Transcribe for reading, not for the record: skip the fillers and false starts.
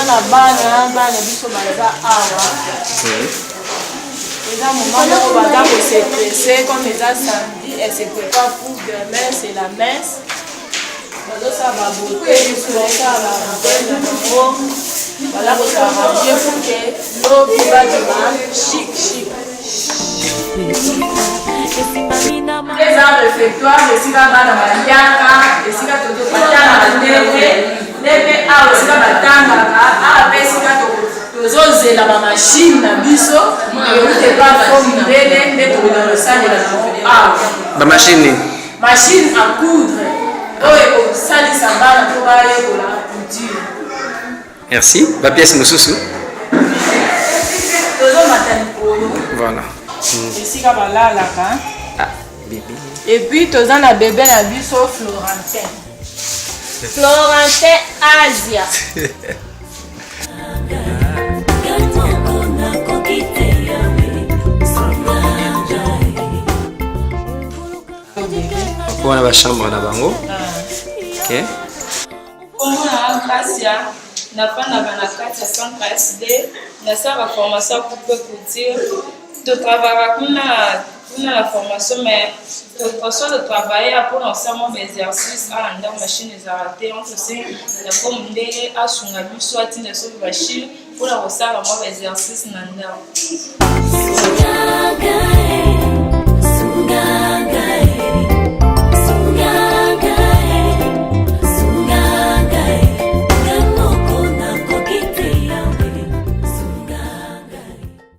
na bana biso baza awa. Et là, moment où madame s'est pressée, comme les a samedi, elle se prépare pour demain, c'est la messe. Ça va beauté, ça va voilà, vous arrangez pour que l'eau va du chic. Les arts réflectoires, les cigares dans la yaka, les cigares de patana, les arts, les cigares batanga, les cigares de la machine, la biso, et vous pas comme belle, d'être dans le sang de la machine. Machine à coudre. Oh, ça dit ça va pour aller pour la couture. Merci. La pièce Moussousou. Voilà. Ici, là, ah, bébé. et puis, tu as un bébé à Busso Florentin. Florentin Asia. On a la chambre là-bas. Ok. Comment on a Asia? Na pas na banakati ya centre SD na sa formation pour couture de travailler la formation mais de façon de travailler pour ensemble exercice à la machine les arrêter on sait la forme ndele a sunga biso atina so machine pour la resala mo exercice na ndao